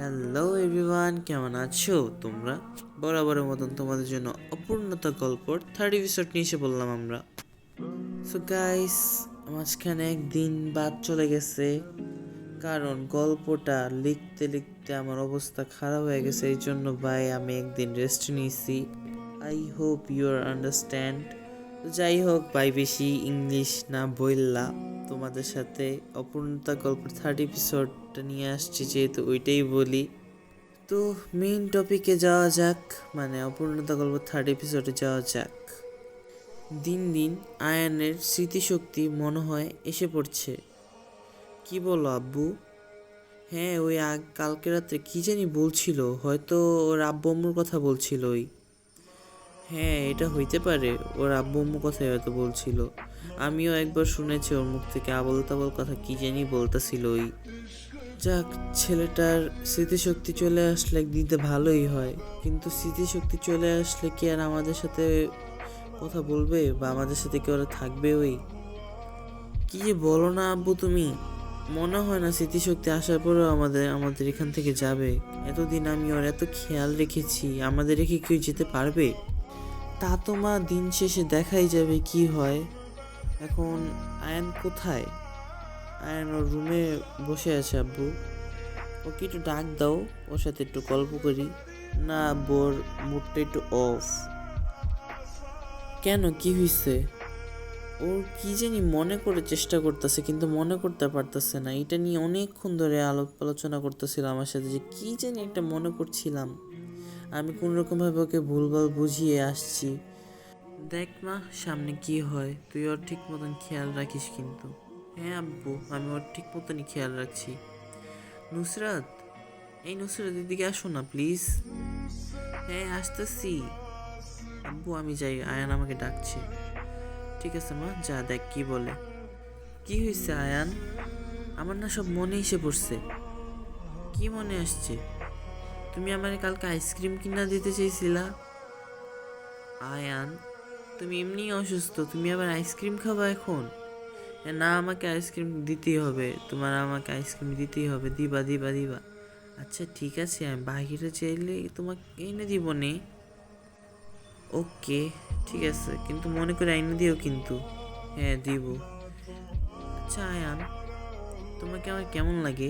Hello everyone, কেমন আছো তোমরা? বরাবরের মতন তোমাদের জন্য অপূর্ণতা গল্পর থার্ড এপিসোড নিয়ে এসে বললাম আমরা। সো গাইস, মাঝখানে একদিন বাদ চলে গেছে, কারণ গল্পটা লিখতে লিখতে আমার অবস্থা খারাপ হয়ে গেছে। এই জন্য ভাই আমি একদিন রেস্ট নিয়েছি। I hope you are understand. তো যাই হোক ভাই, বেশি ইংলিশ না বললা, তোমাদের সাথে অপূর্ণতা গল্পের থার্ড এপিসোডটা নিয়ে আসছি যেহেতু ওইটাই বলি। তো মেইন টপিকে যাওয়া যাক, মানে অপূর্ণতা গল্প থার্ড এপিসোডে যাওয়া যাক। দিন দিন আয়ানের স্মৃতিশক্তি মনে হয় এসে পড়ছে। কি বলো আব্বু? হ্যাঁ, ওই কালকে রাত্রে কি জানি বলছিল, হয়তো ওর আব্বু আম্মুর কথা বলছিল ওই। হ্যাঁ, এটা হইতে পারে, ওর আব্বু আম্মু কথাই হয়তো বলছিল। আমিও একবার শুনেছি ওর মুখ থেকে আবল তাবল কথা কি জানি বলতেছিল ওই। যাক, ছেলেটার স্মৃতিশক্তি চলে আসলে দিতে ভালোই হয়, কিন্তু স্মৃতিশক্তি চলে আসলে কি আর আমাদের সাথে কথা বলবে বা আমাদের সাথে কি ওরা থাকবে? ওই কি যে বলো না আব্বু তুমি, মনে হয় না স্মৃতিশক্তি আসার পরেও আমাদের আমাদের এখান থেকে যাবে। এতদিন আমি ওর এত খেয়াল রেখেছি, আমাদের রেখে কেউ যেতে পারবে? তা তো মা, দিন শেষে দেখাই যাবে কি হয়। এখন আয়ান কোথায়? আয়ান ওর রুমে বসে আছে আব্বু। ওকে একটু ডাক দাও, ওর সাথে একটু গল্প করি। না, বোর মুডটা একটু অফ। কেন, কি হয়েছে? ওর কি জানি মনে করে চেষ্টা করতেছে, কিন্তু মনে করতে পারতেছে না। এটা নিয়ে অনেকক্ষণ ধরে আলোচনা করতেছিল আমার সাথে, যে কি জানি একটা মনে করছিলাম। আমি কোনোরকমভাবে ওকে ভুলভাল বুঝিয়ে আসছি। দেখ মা, সামনে কি হয়, তুই ওর ঠিক মতন খেয়াল রাখিস কিন্তু। হ্যাঁ আব্বু, আমি ওর ঠিক মতনই খেয়াল রাখছি। নুসরাত, এই নুসরাত, এদিকে আসো না প্লিজ। হ্যাঁ আসতেছি আব্বু, আমি যাই, আয়ান আমাকে ডাকছে। ঠিক আছে মা, যা দেখ কি বলে। কি হয়েছে আয়ান? আমার না সব মনে এসে পড়ছে। কি মনে আসছে? তুমি আমারে কালকে আইসক্রিম কিনা দিতে চাইছিলা। আয়ান, তুমি এমনি অসুস্থ, তুমি আবার আইসক্রিম খাবা এখন? না, আমাকে আইসক্রিম দিতেই হবে, তোমার আমাকে আইসক্রিম দিতেই হবে, দিবা দিবা দিবা। আচ্ছা ঠিক আছে, আমি বাহিরে চাইলে তোমাকে এনে দিব নে। ওকে ঠিক আছে, কিন্তু মনে করে এনে দিও কিন্তু। হ্যাঁ দিব। আচ্ছা আয়ান, তোমাকে আমার কেমন লাগে?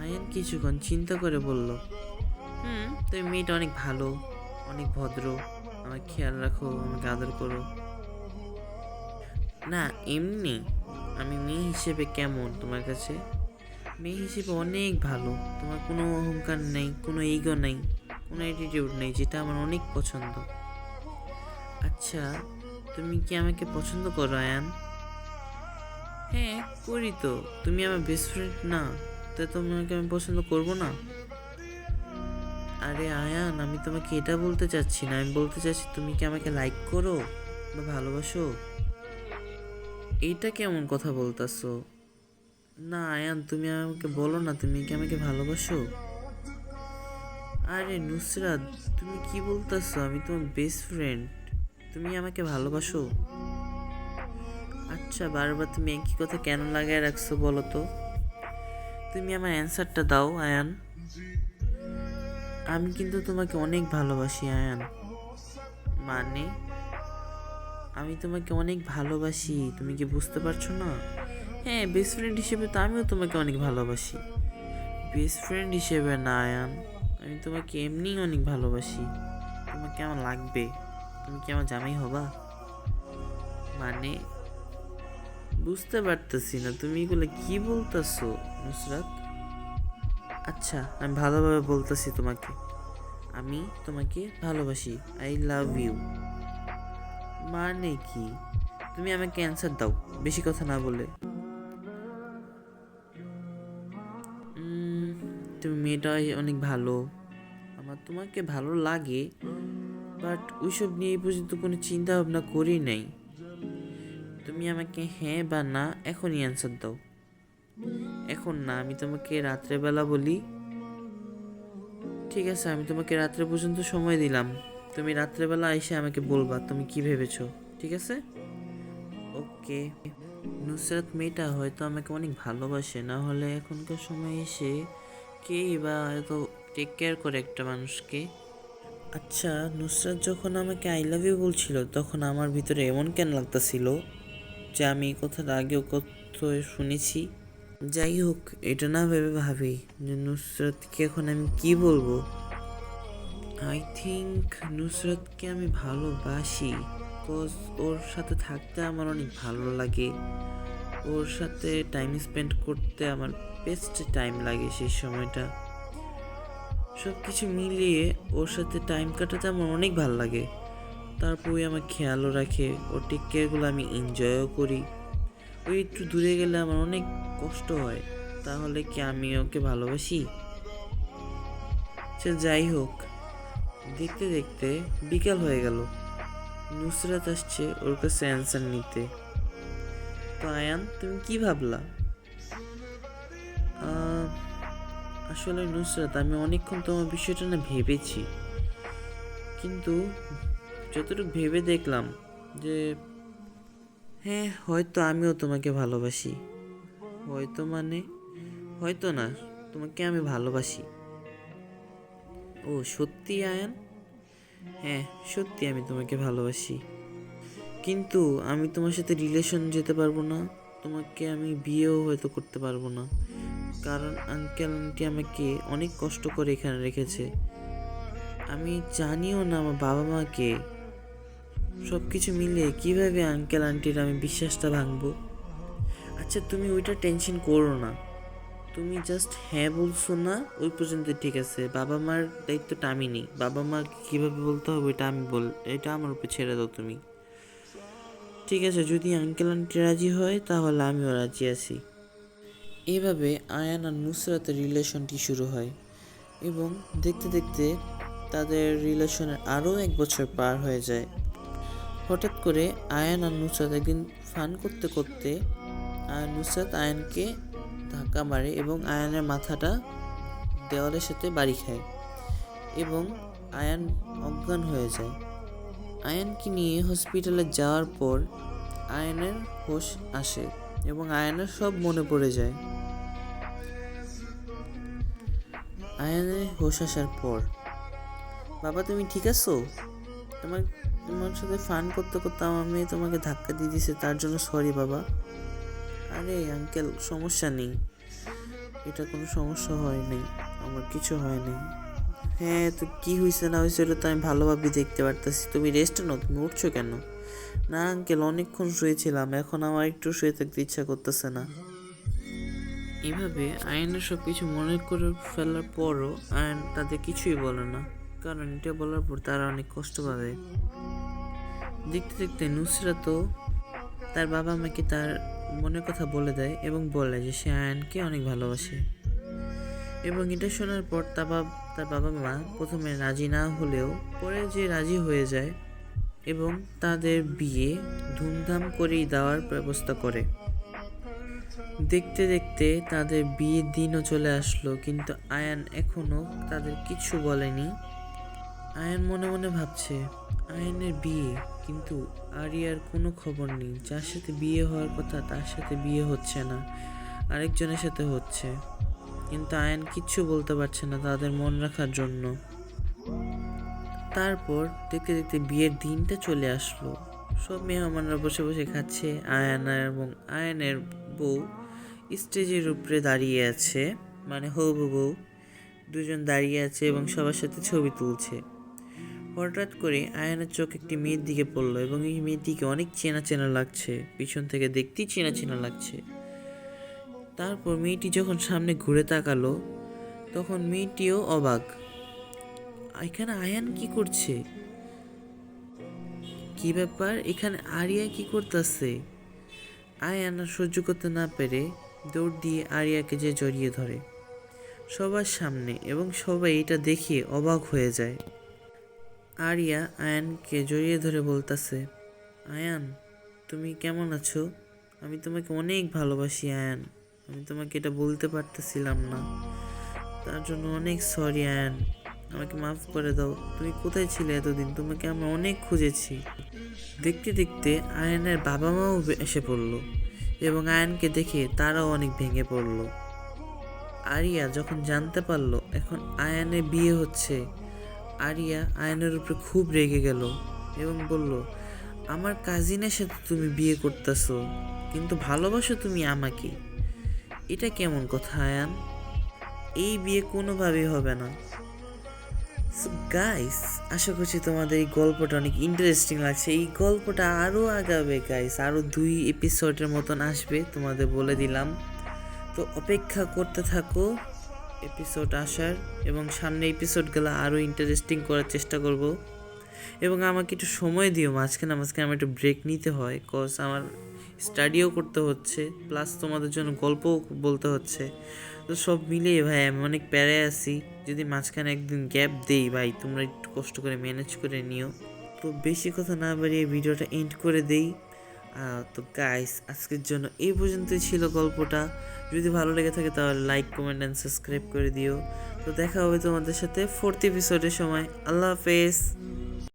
আয়ান কিছুক্ষণ চিন্তা করে বলল, তুমি মেয়েটা অনেক ভালো, অনেক ভদ্র, আমার খেয়াল রাখো, আমাকে আদর করো। না এমনি, আমি মেয়ে হিসেবে কেমন তোমার কাছে? মেয়ে হিসেবে অনেক ভালো, তোমার কোনো অহংকার নেই, কোনো ইগো নেই, কোনো অ্যাটিটিউড নেই, যেটা আমার অনেক পছন্দ। আচ্ছা, তুমি কি আমাকে পছন্দ করো আয়ান? হ্যাঁ করি তো, তুমি আমার বেস্ট ফ্রেন্ড না, তাই তোমাকে আমি পছন্দ করব না? আরে আয়ান, আমি তোমাকে এটা বলতে চাচ্ছি না, আমি বলতে চাচ্ছি তুমি কি আমাকে লাইক করো বা ভালোবাসো? এইটা কেমন কথা বলতাছো? না আয়ান, তুমি আমাকে বলো না, তুমি কি আমাকে ভালোবাসো? আরে নুসরাত, তুমি কি বলতেছো? আমি তোমার বেস্ট ফ্রেন্ড, তুমি আমাকে ভালোবাসো? আচ্ছা, বারবার তুমি একই কথা কেন লাগায় রাখছো বলো তো? তুমি আমার অ্যান্সারটা দাও আয়ান। আমি কিন্তু তোমাকে অনেক ভালোবাসি আয়ান। মানে, আমি তোমাকে অনেক ভালোবাসি, তুমি কি বুঝতে পারছো না? হ্যাঁ, বেস্ট ফ্রেন্ড হিসেবে তো আমিও তোমাকে অনেক ভালোবাসি। বেস্ট ফ্রেন্ড হিসেবে না আয়ান, আমি তোমাকে এমনিই অনেক ভালোবাসি। তোমাকে আমার লাগবে, তুমি কি আমার জামাই হবা? মানে, বুঝতে পারতেছি না তুমি এগুলো কি বলতেছো নুসরাত। আচ্ছা, আমি ভালোভাবে বলতেছি তোমাকে, আমি তোমাকে ভালোবাসি, আই লাভ ইউ। মানে কি? তুমি আমাকে অ্যান্সার দাও, বেশি কথা না বলে। তুমি মেয়েটা অনেক ভালো, আমার তোমাকে ভালো লাগে, বাট ওইসব নিয়ে এই পর্যন্ত কোনো চিন্তা ভাবনা করি নাই। তুমি আমাকে হ্যাঁ বা না এখনই অ্যান্সার দাও। এখন না, আমি তোমাকে রাত্রেবেলা বলি। ঠিক আছে, আমি তোমাকে রাত্রে পর্যন্ত সময় দিলাম, তুমি রাত্রেবেলা এসে আমাকে বলবা তুমি কি ভেবেছো, ঠিক আছে? ওকে। নুসরাত মেয়েটা হয়তো আমাকে অনেক ভালোবাসে, না হলে এখনকার সময় এসে কেই বা এত টেক কেয়ার করে একটা মানুষকে। আচ্ছা, নুসরাত যখন আমাকে আই লাভ ইউ বলছিল তখন আমার ভিতরে এমন কেন লাগতাছিল যে আমি এই কথাটা আগেও কত শুনেছি। যাই হোক, এটা না ভেবে ভাবি যে নুসরাতকে এখন আমি কি বলবো। আই থিঙ্ক নুসরাতকে আমি ভালোবাসি, বিকজ ওর সাথে থাকতে আমার অনেক ভালো লাগে, ওর সাথে টাইম স্পেন্ড করতে আমার বেস্ট টাইম লাগে সেই সময়টা। সব কিছু মিলিয়ে ওর সাথে টাইম কাটাতে আমার অনেক ভালো লাগে। তারপর ওই আমার খেয়ালও রাখে, ওর টেক কেয়ারগুলো আমি এনজয়ও করি। ওই একটু দূরে গেলে আমার অনেক কষ্ট হয়, তাহলে কি আমি ওকে ভালোবাসি? সে যাই হোক, দেখতে দেখতে বিকাল হয়ে গেল। নুসরাত আসছে ওর কাছে অ্যান্সার নিতে। তো আয়ান, তুমি কি ভাবলা? আহ, আসলে নুসরাত, আমি অনেকক্ষণ তোমার বিষয়টা না ভেবেছি, কিন্তু যতটুকু ভেবে দেখলাম যে হ্যাঁ, হয়তো আমিও তোমাকে ভালোবাসি। হয়তো মানে হয়তো না, তোমাকে আমি ভালোবাসি। ও সত্যি আয়ান? হ্যাঁ, সত্যি আমি তোমাকে ভালোবাসি, কিন্তু আমি তোমার সাথে রিলেশন যেতে পারবো না, তোমাকে আমি বিয়েও হয়তো করতে পারবো না, কারণ আঙ্কেল আন্টি আমাকে অনেক কষ্ট করে এখানে রেখেছে। আমি জানিও না আমার বাবা মাকে। সব কিছু মিলে কিভাবে আঙ্কেল আন্টির আমি বিশ্বাসটা ভাঙবো? আচ্ছা, তুমি ওইটা টেনশন করো না, তুমি জাস্ট হ্যাঁ বলছো না, ওই পর্যন্ত ঠিক আছে। বাবা মার দায়িত্বটা আমি নিই, বাবা মাকে কীভাবে বলতে হবে এটা আমার উপর ছেড়ে দাও তুমি। ঠিক আছে, যদি আঙ্কেল আন্টি রাজি হয় তাহলে আমিও রাজি আছি। এভাবে আয়ান আর নুসরাতের রিলেশনটি শুরু হয়, এবং দেখতে দেখতে তাদের রিলেশনের আরও 1 বছর পার হয়ে যায়। হঠাৎ করে আয়ান আর নুসরাত একদিন ফান করতে করতে নুসরাত আয়ানকে ধাক্কা মারে এবং আয়ানের মাথাটা দেওয়ালের সাথে বাড়ি খায়, এবং আয়ান অজ্ঞান হয়ে যায়। আয়ানকে নিয়ে হসপিটালে যাওয়ার পর আয়ানের হোশ আসে এবং আয়ানের সব মনে পড়ে যায়। আয়ানের হোশ আসার পর, বাবা তুমি ঠিক আছো? তোমার তোমার সাথে ফান করতে করতে আমার মেয়ে তোমাকে ধাক্কা দিয়ে দিছে, তার জন্য সরি বাবা। আরে আঙ্কেল, সমস্যা নেই, এটা কোনো সমস্যা হয় নাই, আমার কিছু হয় নাই। হ্যাঁ, তো কি হয়েছে না হয়েছে ওটা তো আমি ভালোভাবে দেখতে পারতেছি। তুমি রেস্ট নাও, তুমি উঠছো কেন? না আঙ্কেল, অনেকক্ষণ শুয়েছিলাম, এখন আমার একটু শুয়ে থাকতে ইচ্ছা করতেছে না। এভাবে আয়নের সব কিছু মনে করে ফেলার পরও আয়ন তাদের কিছুই বলে না, কারণ এটা বলার পর তারা অনেক কষ্ট পাবে। দেখতে দেখতে নুসরাতও তার বাবা মাকে তার মনের কথা বলে দেয় এবং বলে যে সে আয়নকে অনেক ভালোবাসে। এবং এটা শোনার পর তার বাবা মা প্রথমে রাজি না হলেও পরে যে রাজি হয়ে যায় এবং তাদের বিয়ে ধুমধাম করেই দেওয়ার ব্যবস্থা করে। দেখতে দেখতে তাদের বিয়ের দিনও চলে আসলো, কিন্তু আয়ান এখনো তাদের কিছু বলেনি। আয়ান মনে মনে ভাবছে আয়ানের বিয়ে, কিন্তু আরিয়ার কোনো খবর নেই। যার সাথে বিয়ে হওয়ার কথা তার সাথে বিয়ে হচ্ছে না, আরেকজনের সাথে হচ্ছে, কিন্তু আয়ান কিচ্ছু বলতে পারছে না তাদের মন রাখার জন্য। তারপর দেখতে দেখতে বিয়ের দিনটা চলে আসলো। সব মেহমানরা বসে বসে খাচ্ছে। আয়ানা এবং আয়ানের বউ স্টেজের উপরে দাঁড়িয়ে আছে, মানে হবু বউ দুজন দাঁড়িয়ে আছে এবং সবার সাথে ছবি তুলছে। হঠাৎ করে আয়ানের চোখ একটি মেয়ের দিকে পড়লো এবং এই মেয়েটিকে অনেক চেনা চেনা লাগছে, পিছন থেকে দেখতেই চেনা চেনা লাগছে। তারপর মেয়েটি যখন সামনে ঘুরে তাকালো তখন মেয়েটিও অবাক, এখানে আয়ান কি করছে? কি ব্যাপার, এখানে আরিয়া কি করতেছে? আয়ান আর সহ্য করতে না পেরে দৌড় দিয়ে আরিয়াকে যে জড়িয়ে ধরে সবার সামনে, এবং সবাই এটা দেখে অবাক হয়ে যায়। আরিয়া আয়ানকে জড়িয়ে ধরে বলতেছে, আয়ান তুমি কেমন আছো? আমি তোমাকে অনেক ভালোবাসি আয়ান, আমি তোমাকে এটা বলতে পারতেছিলাম না, তার জন্য অনেক সরি আয়ান, আমাকে মাফ করে দাও। তুমি কোথায় ছিলে এতদিন? তোমাকে আমরা অনেক খুঁজেছি। দেখতে দেখতে আয়ানের বাবা মাও এসে পড়লো এবং আয়ানকে দেখে তারাও অনেক ভেঙে পড়লো। আরিয়া যখন জানতে পারলো এখন আয়ানের বিয়ে হচ্ছে, আরিয়া আয়ানের উপরে খুব রেগে গেল এবং বলল, আমার কাজিনের সাথে তুমি বিয়ে করতেছো কিন্তু ভালোবাসো তুমি আমাকে, এটা কেমন কথা আয়ান? এই বিয়ে কোনোভাবেই হবে না। সো গাইস, আশা করছি তোমাদের এই গল্পটা অনেক ইন্টারেস্টিং লাগছে। এই গল্পটা আরও আগাবে গাইস, আরও 2 এপিসোডের মতন আসবে, তোমাদের বলে দিলাম। তো অপেক্ষা করতে থাকো এপিসোড আসার, এবং সামনে এপিসোডগুলো আরও ইন্টারেস্টিং করার চেষ্টা করব। এবং আমাকে একটু সময় দিও, মাঝখানে আমার একটু ব্রেক নিতে হয়, কজ আমার স্টাডিও করতে হচ্ছে, প্লাস তোমাদের জন্য গল্পও বলতে হচ্ছে। তো সব মিলিয়ে ভাই আমি অনেক প্যারায় আছি। যদি মাঝখানে একদিন গ্যাপ দেই ভাই, তোমরা একটু কষ্ট করে ম্যানেজ করে নিও। তো বেশি কথা না বাড়িয়ে ভিডিওটা এন্ড করে দেই। তো গাইস, আজকের জন্য এই পর্যন্তই ছিল গল্পটা। যদি ভালো লেগে থাকে তাহলে লাইক, কমেন্ট অ্যান্ড সাবস্ক্রাইব করে দিও। তো দেখা হবে তোমাদের সাথে 4th এপিসোডের সময়। আল্লাহ হাফেজ।